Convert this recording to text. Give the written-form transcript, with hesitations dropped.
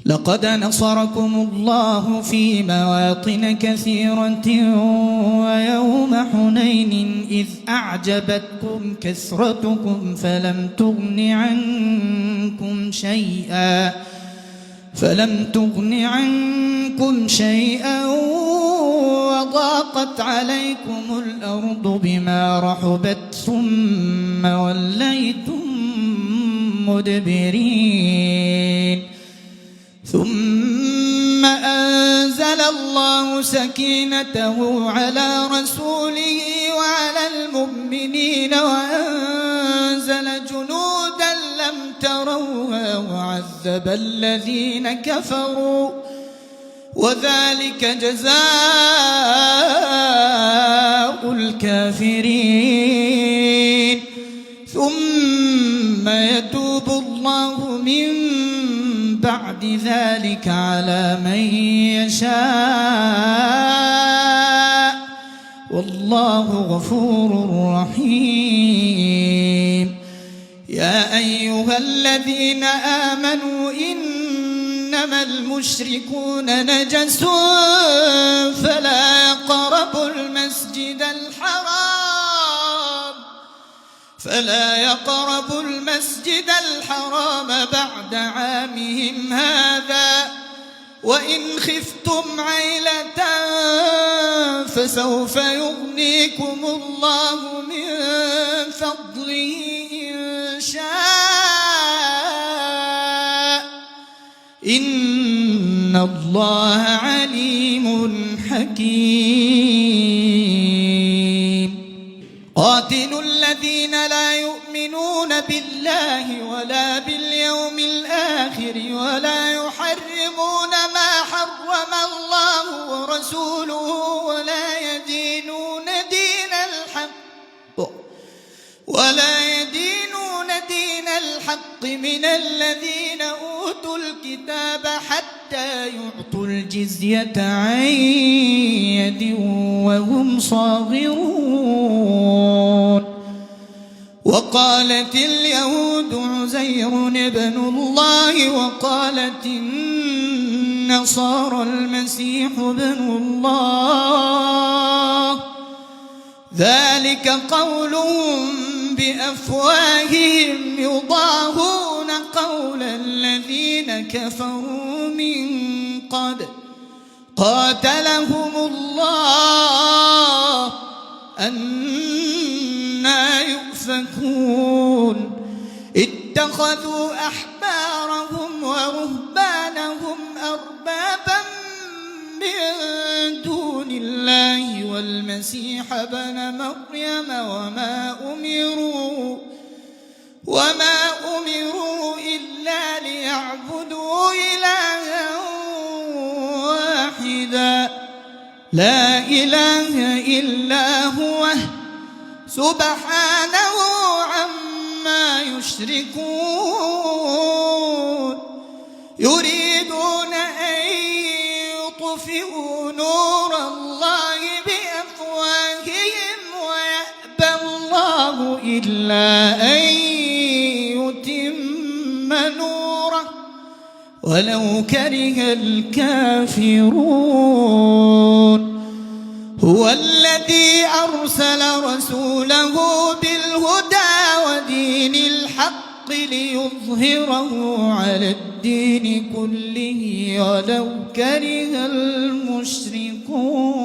لقد نصركم الله في مواطن كثيرة ويوم حنين إذ أعجبتكم كثرتكم فلم تغن عنكم شيئا وضاقت عليكم الأرض بما رحبت ثم وليتم مدبرين ثم أنزل الله سكينته على رسوله وعلى المؤمنين وأنزل جنودا لم تروها وعذب الذين كفروا وذلك جزاء الكافرين ثم يتوب الله من بعد ذلك على من يشاء والله غفور رحيم. يا أيها الذين آمنوا إنما المشركون نجس فلا يقربوا المسجد الحرام بعد عامهم هذا وإن خفتم عيلة فسوف يغنيكم الله من فضله إن شاء إن الله عليم حكيم. قاتلوا الذين لا يؤمنون بالله ولا باليوم الآخر ولا يحرمون ما حرم الله ورسوله ولا يدينون دين الحق من الذين أوتوا الكتاب حتى يعطوا الجزية عن يد وهم صاغرون. وقالت اليهود عزير ابن الله وقالت النصارى المسيح ابن الله ذلك قولهم بأفواههم يضاهون قول الذين كفروا من قبل قاتلهم الله أنى يؤفكون. اتخذوا أحبارهم ورهبانهم أربابا من دون الله والمسيح ابن مريم وما أمروا إلا ليعبدوا إلها واحدا لا إله إلا هو سبحانه عما يشركون. يريدون أن يطفئوا نور الله بأفواههم ويأبى الله إلا أن يتم نوره ولو كره الكافرون. هو الذي أرسل رسوله بالهدى ودين الحق ليظهره على الدين كله ولو كره المشركون.